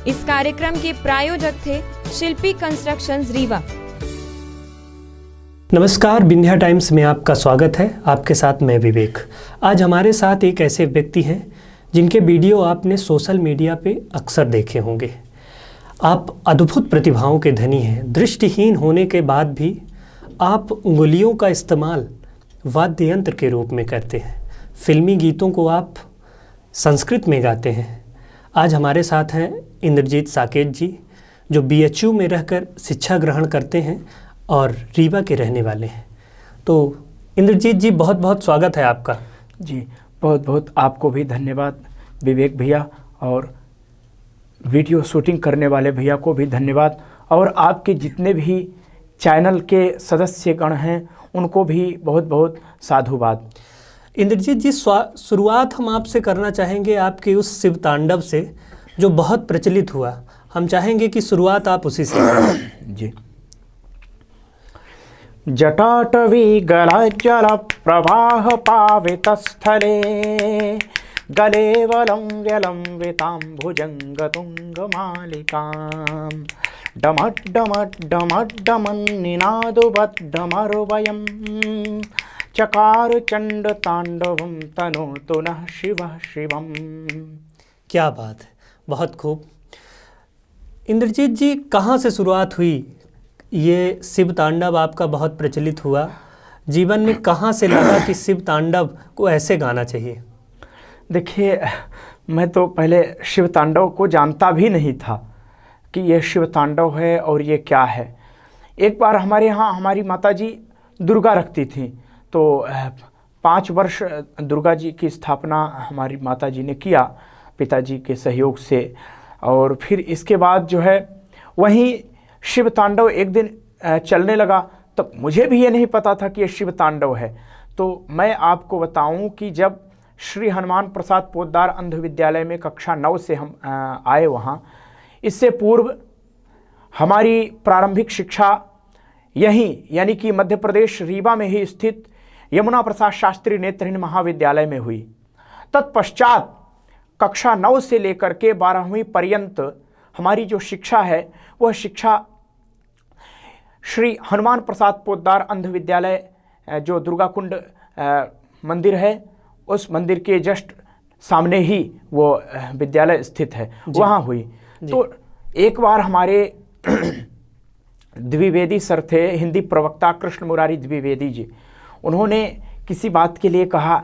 इस कार्यक्रम के प्रायोजक थे शिल्पी कंस्ट्रक्शंस रीवा। नमस्कार, विंध्या टाइम्स में आपका स्वागत है। आपके साथ मैं विवेक। आज हमारे साथ एक ऐसे व्यक्ति हैं जिनके वीडियो आपने सोशल मीडिया पे अक्सर देखे होंगे। आप अद्भुत प्रतिभाओं के धनी हैं। दृष्टिहीन होने के बाद भी आप उंगलियों का इस्तेमाल वाद्य यंत्र के रूप में करते हैं। फिल्मी गीतों को आप संस्कृत में गाते हैं। आज हमारे साथ हैं इंद्रजीत साकेत जी, जो BHU में रहकर शिक्षा ग्रहण करते हैं और रीवा के रहने वाले हैं। तो इंद्रजीत जी, बहुत बहुत स्वागत है आपका। जी, बहुत बहुत आपको भी धन्यवाद विवेक भैया, और वीडियो शूटिंग करने वाले भैया को भी धन्यवाद, और आपके जितने भी चैनल के सदस्यगण हैं उनको भी बहुत बहुत साधुवाद। इंद्रजीत जी, शुरुआत हम आपसे करना चाहेंगे आपके उस शिव तांडव से जो बहुत प्रचलित हुआ। हम चाहेंगे कि शुरुआत आप उसी से करें। जी। जटाटवी गलज्जल प्रवाह पावितस्थले गले वलं व्यलंबितां भुजंगतुंगमालिकां डमड्डमड्डमड्डमन्निनादुबद्धमरुवयं चकार चंड तांडवं तनोतु नः शिवः शिवम्। क्या बात है, बहुत खूब। इंद्रजीत जी, कहाँ से शुरुआत हुई? ये शिव तांडव आपका बहुत प्रचलित हुआ। जीवन में कहाँ से लगा कि शिव तांडव को ऐसे गाना चाहिए? देखिए, मैं तो पहले शिव तांडव को जानता भी नहीं था कि ये शिव तांडव है और ये क्या है। एक बार हमारे यहाँ हमारी माताजी दुर्गा रखती थी, तो 5 वर्ष दुर्गा जी की स्थापना हमारी माताजी ने किया पिताजी के सहयोग से। और फिर इसके बाद जो है वहीं शिव तांडव एक दिन चलने लगा। तब मुझे भी ये नहीं पता था कि ये शिव तांडव है। तो मैं आपको बताऊं कि जब श्री हनुमान प्रसाद पोद्दार अंध विद्यालय में कक्षा 9 से हम आए वहाँ, इससे पूर्व हमारी प्रारंभिक शिक्षा यहीं यानी कि मध्य प्रदेश रीवा में ही स्थित यमुना प्रसाद शास्त्री नेत्रहीन महाविद्यालय में हुई। तत्पश्चात कक्षा 9 से लेकर के 12वीं पर्यंत हमारी जो शिक्षा है वह शिक्षा श्री हनुमान प्रसाद पोद्दार अंध विद्यालय, जो दुर्गा कुंड मंदिर है, उस मंदिर के जस्ट सामने ही वो विद्यालय स्थित है, वहाँ हुई। तो एक बार हमारे द्विवेदी सर थे, हिंदी प्रवक्ता कृष्ण मुरारी द्विवेदी जी, उन्होंने किसी बात के लिए कहा,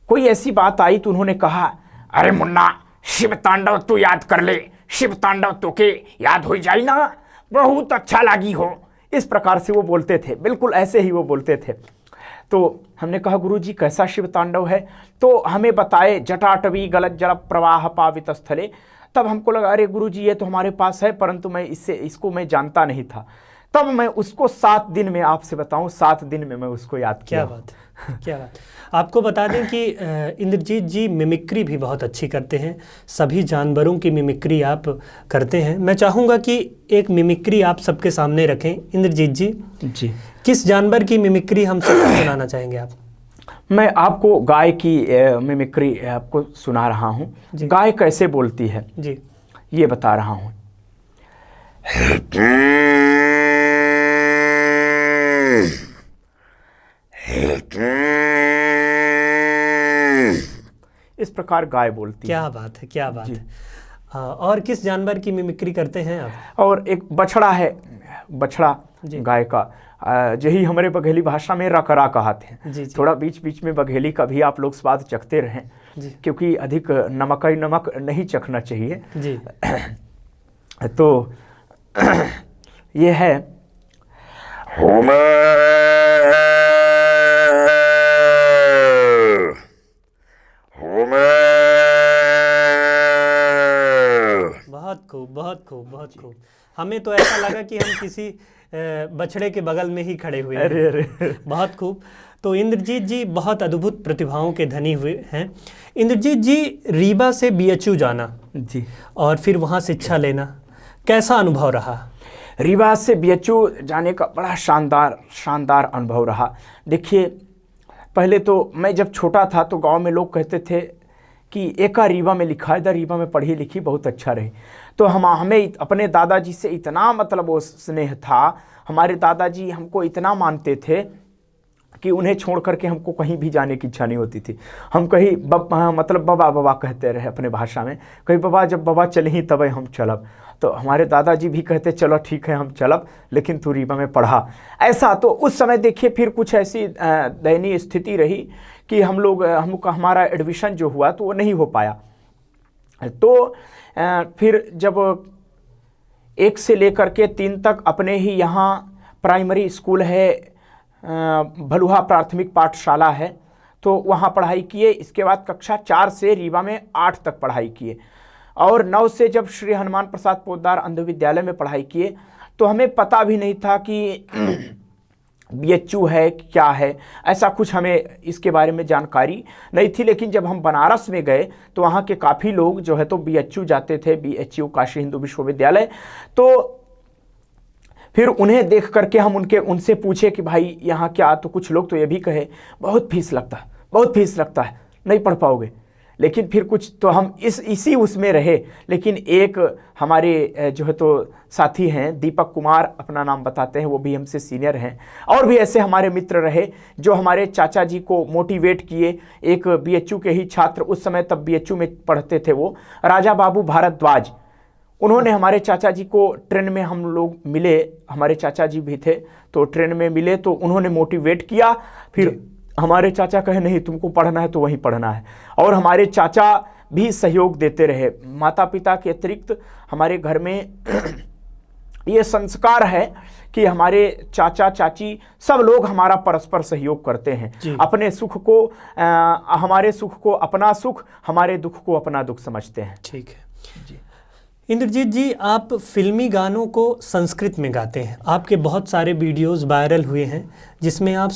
कोई ऐसी बात आई तो उन्होंने कहा, अरे मुन्ना, शिव तांडव तू याद कर ले, शिव तांडव तो के याद हो जाई ना, बहुत अच्छा लगी हो। इस प्रकार से वो बोलते थे, बिल्कुल ऐसे ही वो बोलते थे। तो हमने कहा, गुरुजी कैसा शिव तांडव है? तो हमें बताए, जटाटवी गलज्जल प्रवाह पावित स्थले। तब हमको लगा, अरे गुरुजी ये तो हमारे पास है, परंतु मैं इसको मैं जानता नहीं था। तब मैं उसको 7 दिन में, आपसे बताऊं, 7 दिन में मैं उसको याद किया। क्या बात, क्या बात। आपको बता दें कि इंद्रजीत जी मिमिक्री भी बहुत अच्छी करते हैं। सभी जानवरों की मिमिक्री आप करते हैं। मैं चाहूँगा कि एक मिमिक्री आप सबके सामने रखें। इंद्रजीत जी, जी, किस जानवर की मिमिक्री हम सबको सुनाना चाहेंगे आप? मैं आपको गाय की मिमिक्री आपको सुना रहा हूँ। गाय कैसे बोलती है जी, ये बता रहा हूँ। इस प्रकार गाय बोलती है। क्या बात है, क्या बात है। और किस जानवर की मिमिक्री करते हैं आप? और एक बछड़ा है, बछड़ा गाय का, यही हमारे बघेली भाषा में रकरा कहते हैं। थोड़ा बीच बीच में बघेली का भी आप लोग स्वाद चखते रहें, क्योंकि अधिक नमक नहीं चखना चाहिए जी। तो ये है, बहुत खूब, बहुत खूब, बहुत खूब। हमें तो ऐसा लगा कि हम किसी बछड़े के बगल में ही खड़े हुए हैं। अरे बहुत खूब। तो इंद्रजीत जी बहुत अद्भुत प्रतिभाओं के धनी हुए हैं। इंद्रजीत जी, रीवा से BHU जाना जी और फिर वहाँ शिक्षा लेना, कैसा अनुभव रहा? रीवा से BHU जाने का बड़ा शानदार अनुभव रहा। देखिए, पहले तो मैं जब छोटा था तो गांव में लोग कहते थे कि एका रीवा में लिखा है, द रीवा में पढ़ी लिखी बहुत अच्छा रहे। तो हमें अपने दादाजी से इतना मतलब वो स्नेह था, हमारे दादाजी हमको इतना मानते थे कि उन्हें छोड़ करके हमको कहीं भी जाने की इच्छा नहीं होती थी। हम कहीं मतलब बाबा बाबा कहते रहे अपने भाषा में, कहीं बाबा जब बाबा चले ही तब हम चलब। तो हमारे दादाजी भी कहते चलो ठीक है हम चलब, लेकिन तू रीवा में पढ़ा। ऐसा तो उस समय देखिए फिर कुछ ऐसी दयनीय स्थिति रही कि हमको हमारा एडमिशन जो हुआ तो वो नहीं हो पाया। तो फिर जब 1 से लेकर के 3 तक अपने ही यहाँ प्राइमरी स्कूल है, भलुहा प्राथमिक पाठशाला है, तो वहाँ पढ़ाई किए। इसके बाद कक्षा 4 से रीवा में 8 तक पढ़ाई किए, और 9 से जब श्री हनुमान प्रसाद पोद्दार अंध विद्यालय में पढ़ाई किए तो हमें पता भी नहीं था कि बीएचयू है क्या है, ऐसा कुछ हमें इसके बारे में जानकारी नहीं थी। लेकिन जब हम बनारस में गए तो वहाँ के काफ़ी लोग जो है तो बीएचयू जाते थे, बीएचयू काशी हिंदू विश्वविद्यालय। तो फिर उन्हें देख करके हम उनसे पूछे कि भाई यहाँ क्या, तो कुछ लोग तो ये भी कहे बहुत फीस लगता है, बहुत फीस लगता है, नहीं पढ़ पाओगे। लेकिन फिर कुछ तो हम इसी उसमें रहे। लेकिन एक हमारे जो है तो साथी हैं, दीपक कुमार अपना नाम बताते हैं, वो भी हमसे सीनियर हैं, और भी ऐसे हमारे मित्र रहे जो हमारे चाचा जी को मोटिवेट किए। एक बीएचयू के ही छात्र, उस समय तब बीएचयू में पढ़ते थे वो, राजा बाबू भारद्वाज, उन्होंने हमारे चाचा जी को ट्रेन में, हम लोग मिले, हमारे चाचा जी भी थे, तो ट्रेन में मिले तो उन्होंने मोटिवेट किया। फिर हमारे चाचा कहे नहीं तुमको पढ़ना है तो वहीं पढ़ना है, और हमारे चाचा भी सहयोग देते रहे। माता पिता के अतिरिक्त हमारे घर में ये संस्कार है कि हमारे चाचा चाची सब लोग हमारा परस्पर सहयोग करते हैं। अपने सुख को हमारे सुख को अपना सुख, हमारे दुख को अपना दुख समझते हैं। ठीक है जी। इंद्रजीत जी, आप फिल्मी गानों को संस्कृत में गाते हैं। आपके बहुत सारे वीडियोस वायरल हुए हैं जिसमें आप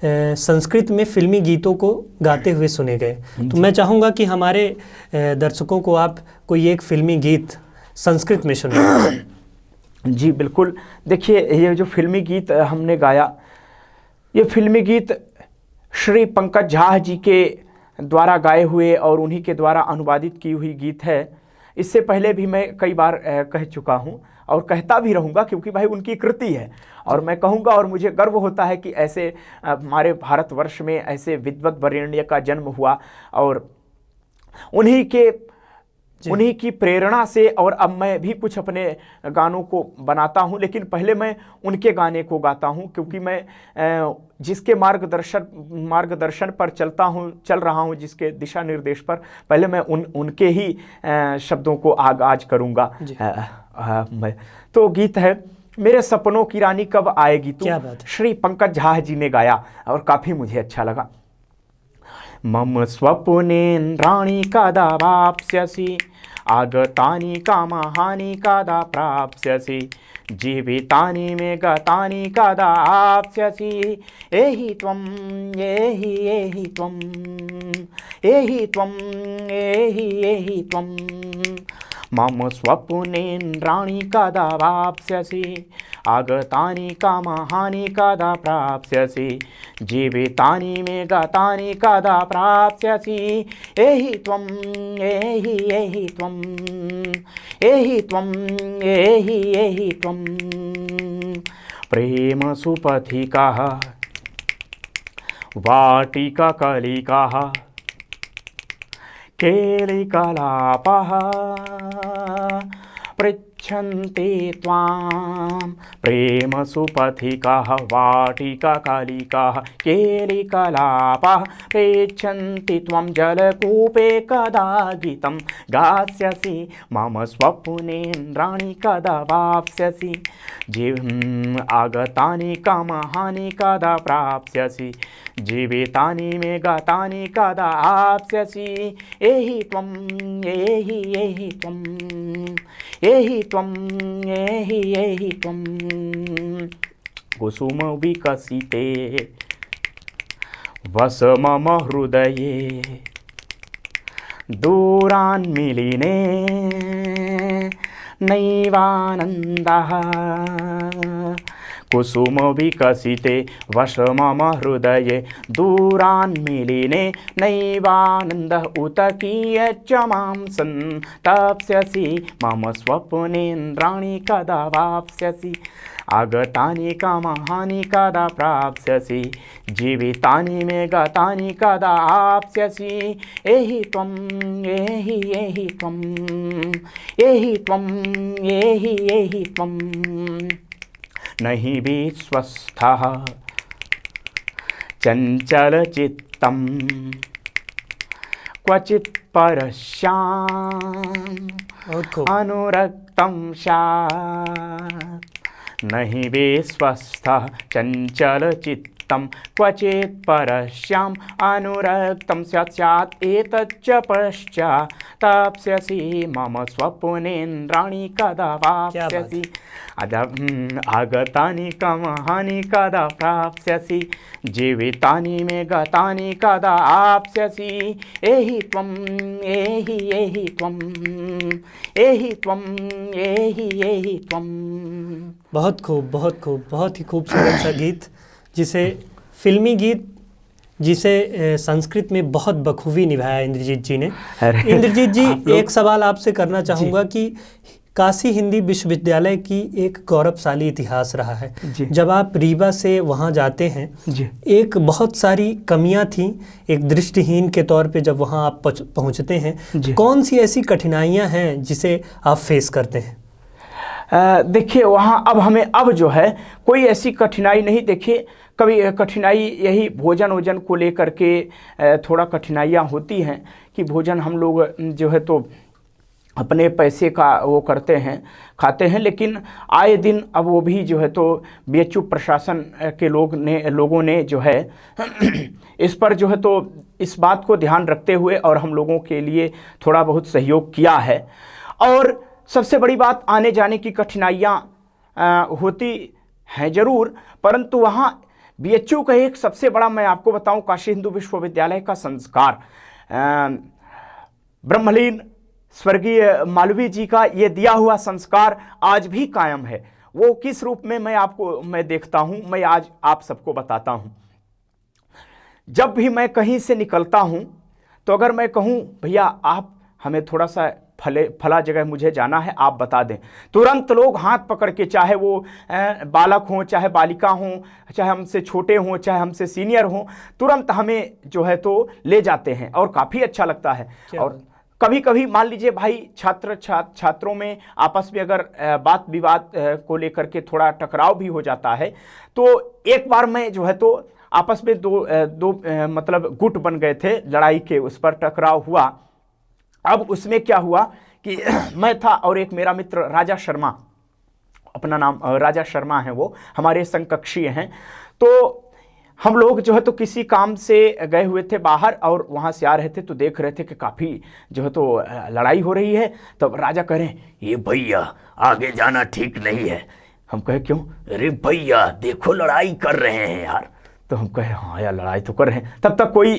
संस्कृत में फिल्मी गीतों को गाते हुए सुने गए। तो मैं चाहूँगा कि हमारे दर्शकों को आप कोई एक फिल्मी गीत संस्कृत में सुनाएं। जी बिल्कुल। देखिए, ये जो फिल्मी गीत हमने गाया, ये फिल्मी गीत श्री पंकज झा जी के द्वारा गाए हुए और उन्हीं के द्वारा अनुवादित की हुई गीत है। इससे पहले भी मैं कई बार कह चुका हूँ और कहता भी रहूँगा, क्योंकि भाई उनकी कृति है, और मैं कहूँगा, और मुझे गर्व होता है कि ऐसे हमारे भारतवर्ष में ऐसे विद्वत वरेण्य का जन्म हुआ, और उन्हीं की प्रेरणा से और अब मैं भी कुछ अपने गानों को बनाता हूं। लेकिन पहले मैं उनके गाने को गाता हूं, क्योंकि मैं जिसके मार्गदर्शन पर चल रहा हूं, जिसके दिशा निर्देश पर, पहले मैं उनके ही शब्दों को आगाज करूंगा। मैं तो गीत है मेरे सपनों की रानी कब आएगी तू, श्री पंकज झा जी ने गाया और काफ़ी मुझे अच्छा लगा। मम स्वप्नेन्द्राणि कदा वाप्स्यसि, आगतानि कामानि कदा प्राप्स्यसि, जीवितानि मे गतानि कदा आप्स्यसि, एहि त्वं एहि त्वं एहि त्वं एहि त्वं, मम स्वप्नेन्द्राणि कदा वाप्स्यसि, आगतानि कामानि कदा प्राप्स्यसि, जीवितानि मे गतानि कदा प्राप्स्यसि, एहि त्वं एहि त्वं एहि त्वं एहि त्वं, प्रेम सुपथिकाः वाटिका कलिकाः केलिकलापः पृच्छन्ति त्वां, प्रेम सुपथिकाः वाटिका कलिकाः केलिकलापः पृच्छन्ति त्वं, जलकूपे कदा गीतं गास्यसि, मम स्वप्नेन्द्राणि कदा वाप्स्यसि, आगतानि कामानि कदा प्राप्स्यसि, जीवितानि मे गतानि कदा आप्स्यसि, एहि त्वं एहि त्वं एहि त्वं एहि त्वं, कुसुम विकसिते वस मम हृदये, दूरान्मीलिने नैवानन्दः, कुसुम विकसिते वश मम हृदये दूरान्मीलिने नैवानन्दः उत कियच्च मां सन्तप्स्यसि मम स्वप्नेन्द्राणि कदा वाप्स्यसि आगतानि कामानि कदा प्राप्स्यसि जीवितानि मे गतानि कदा आप्स्यसि एहि त्वं एहि एहि त्वं एहि त्वं एहि त्वं नहि विश्वस्थः चञ्चलचित्तं क्वचित् परश्याम् अनुरक्तं स्यात् नहि विश्वस्थः चञ्चलचित्तं क्वचित् परश्याम् अनुरक्तं स्यात् एतच्च पश्चात्ताप्स्यसि मम स्वप्नेन्द्राणि कदा वाप्स्यसि आगतानि कामानि कदा प्राप्स्यसि जीवितानि मे गतानि कदा आप्स्यसि एहि त्वं एहि एहि त्वं एहि त्वं एहि त्वं। बहुत खूब, बहुत खूब, बहुत ही खूबसूरत सा गीत, जिसे फिल्मी गीत, जिसे संस्कृत में बहुत बखूबी निभाया इंद्रजीत जी ने। इंद्रजीत जी, एक सवाल आपसे करना चाहूँगा कि काशी हिंदी विश्वविद्यालय की एक गौरवशाली इतिहास रहा है। जब आप रीवा से वहाँ जाते हैं, एक बहुत सारी कमियाँ थीं एक दृष्टिहीन के तौर पे जब वहाँ आप पहुँचते हैं, कौन सी ऐसी कठिनाइयाँ हैं जिसे आप फेस करते हैं? देखिए, वहाँ अब जो है कोई ऐसी कठिनाई नहीं। देखिए, कभी कठिनाई यही भोजन वोजन को लेकर के थोड़ा कठिनाइयाँ होती हैं कि भोजन हम लोग जो है तो अपने पैसे का वो करते हैं, खाते हैं, लेकिन आए दिन अब वो भी जो है तो बीएचयू प्रशासन के लोगों ने जो है इस पर जो है तो इस बात को ध्यान रखते हुए और हम लोगों के लिए थोड़ा बहुत सहयोग किया है। और सबसे बड़ी बात, आने जाने की कठिनाइयाँ होती हैं ज़रूर, परंतु वहाँ बीएचयू का एक सबसे बड़ा, मैं आपको बताऊं, काशी हिंदू विश्वविद्यालय का संस्कार, ब्रह्मलीन स्वर्गीय मालवीय जी का ये दिया हुआ संस्कार आज भी कायम है। वो किस रूप में मैं देखता हूँ, मैं आज आप सबको बताता हूँ। जब भी मैं कहीं से निकलता हूँ तो अगर मैं कहूँ भैया आप हमें थोड़ा सा फला जगह मुझे जाना है, आप बता दें, तुरंत लोग हाथ पकड़ के, चाहे वो बालक हों, चाहे बालिका हों, चाहे हमसे छोटे हों, चाहे हमसे सीनियर हों, तुरंत हमें जो है तो ले जाते हैं और काफ़ी अच्छा लगता है। और कभी कभी मान लीजिए भाई छात्रों में आपस में अगर बात विवाद को लेकर के थोड़ा टकराव भी हो जाता है, तो एक बार मैं जो है तो आपस में दो मतलब गुट बन गए थे लड़ाई के, उस पर टकराव हुआ। अब उसमें क्या हुआ कि मैं था और एक मेरा मित्र राजा शर्मा, अपना नाम राजा शर्मा है, वो हमारे समकक्षीय हैं। तो हम लोग जो है तो किसी काम से गए हुए थे बाहर और वहाँ से आ रहे थे, तो देख रहे थे कि काफ़ी जो है तो लड़ाई हो रही है। तब राजा कह रहे हैं, ये भैया आगे जाना ठीक नहीं है। हम कहे क्यों? अरे भैया देखो लड़ाई कर रहे हैं यार। तो हम कहे हाँ यार लड़ाई तो कर रहे हैं। तब तक कोई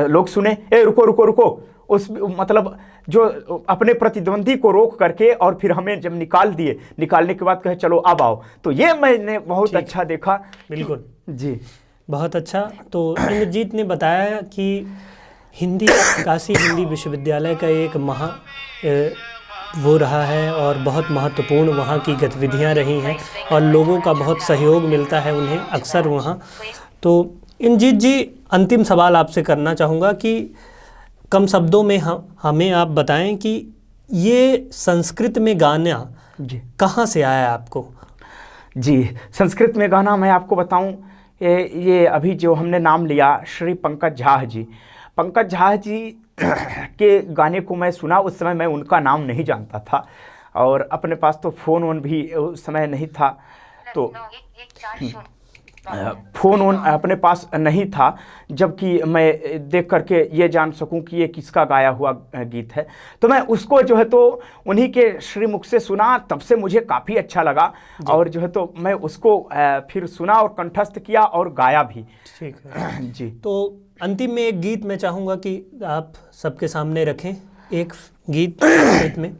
लोग सुने, ए रुको रुको रुको, उस मतलब जो अपने प्रतिद्वंदी को रोक करके और फिर हमें जब निकाल दिए, निकालने के बाद कहे चलो अब आओ। तो ये मैंने बहुत अच्छा देखा। बिल्कुल जी, बहुत अच्छा। तो इंद्रजीत ने बताया कि काशी हिंदी विश्वविद्यालय का एक वो रहा है और बहुत महत्वपूर्ण वहाँ की गतिविधियाँ रही हैं और लोगों का बहुत सहयोग मिलता है उन्हें अक्सर वहाँ। तो इंद्रजीत जी, अंतिम सवाल आपसे करना चाहूँगा कि कम शब्दों में हमें आप बताएं कि ये संस्कृत में गाना कहाँ से आया आपको? जी, संस्कृत में गाना मैं आपको बताऊं, ये अभी जो हमने नाम लिया श्री पंकज झा जी, पंकज झा जी के गाने को मैं सुना। उस समय मैं उनका नाम नहीं जानता था और अपने पास तो फ़ोन भी उस समय नहीं था, तो फ़ोन अपने पास नहीं था, जबकि मैं देख करके ये जान सकूं कि ये किसका गाया हुआ गीत है। तो मैं उसको जो है तो उन्हीं के श्रीमुख से सुना, तब से मुझे काफ़ी अच्छा लगा और जो है तो मैं उसको फिर सुना और कंठस्थ किया और गाया भी। ठीक है जी। तो अंतिम में एक गीत मैं चाहूँगा कि आप सबके सामने रखें, एक गीत में।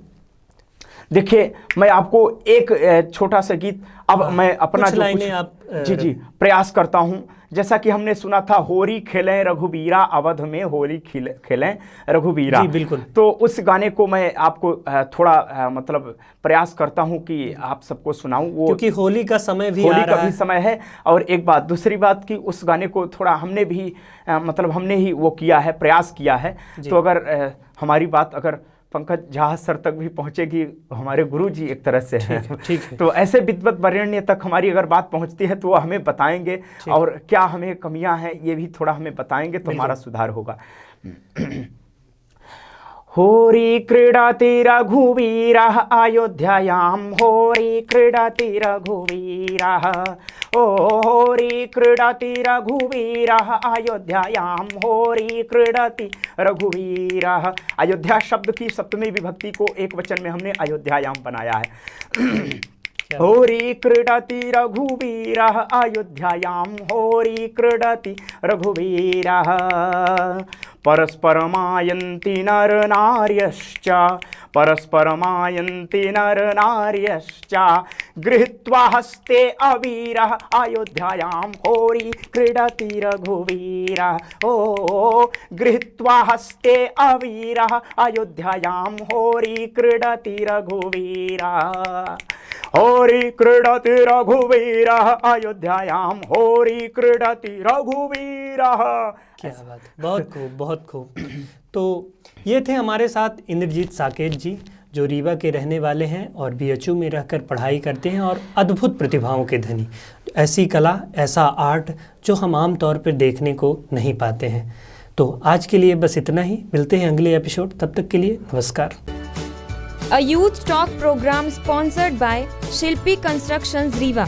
देखिए, मैं आपको एक छोटा सा गीत, अब मैं अपना कुछ जो लाइनें आप जी प्रयास करता हूँ। जैसा कि हमने सुना था, होरी खेलें रघुबीरा, अवध में होली खेलें रघुबीरा। जी बिल्कुल। तो उस गाने को मैं आपको थोड़ा मतलब प्रयास करता हूँ कि आप सबको सुनाऊं। वो क्योंकि होली का समय भी होली आ रहा का भी है। समय है। और एक बात, दूसरी बात कि उस गाने को थोड़ा हमने भी मतलब हमने ही वो किया है, प्रयास किया है। तो अगर हमारी बात अगर पंकज झा सर तक भी पहुंचेगी, हमारे गुरु जी एक तरह से हैं, ठीक है। तो ऐसे विद्वत वरेण्य तक हमारी अगर बात पहुंचती है तो वो हमें बताएंगे, और क्या हमें कमियां हैं ये भी थोड़ा हमें बताएंगे, तो हमारा सुधार होगा। होरी क्रीडति रघुवीरः अयोध्यायां, होरी क्रीडति रघुवीरः, ओ होरी क्रीडति रघुवीरः अयोध्यायां, होरी क्रीडति रघुवीरः। अयोध्या शब्द की सप्तमी विभक्ति को एक वचन में हमने अयोध्यायां बनाया है। होरी क्रीडति रघुवीरः अयोध्यायां, होरी क्रीडति रघुवीरः। परस्परमायन्ति नरनार्यश्च, परस्परमायन्ति नरनार्यश्च, गृहीत्वा हस्ते अवीरः अयोध्यायां, होरी क्रीडति रघुवीरः। ओ गृहीत्वा हस्ते अवीरः अयोध्यायां, होरी क्रीडति रघुवीरः। होरी क्रीडति रघुवीरः अयोध्यायां, होरी क्रीडति रघुवीरः। क्या बात है, बहुत खूब, बहुत खूब। तो ये थे हमारे साथ इंद्रजीत साकेत जी, जो रीवा के रहने वाले हैं और बीएचयू में रहकर पढ़ाई करते हैं और अद्भुत प्रतिभाओं के धनी। ऐसी कला, ऐसा आर्ट जो हम आम तौर पर देखने को नहीं पाते हैं। तो आज के लिए बस इतना ही, मिलते हैं अगले एपिसोड, तब तक के लिए नमस्कार। A youth talk program sponsored by Shilpi Constructions Riva.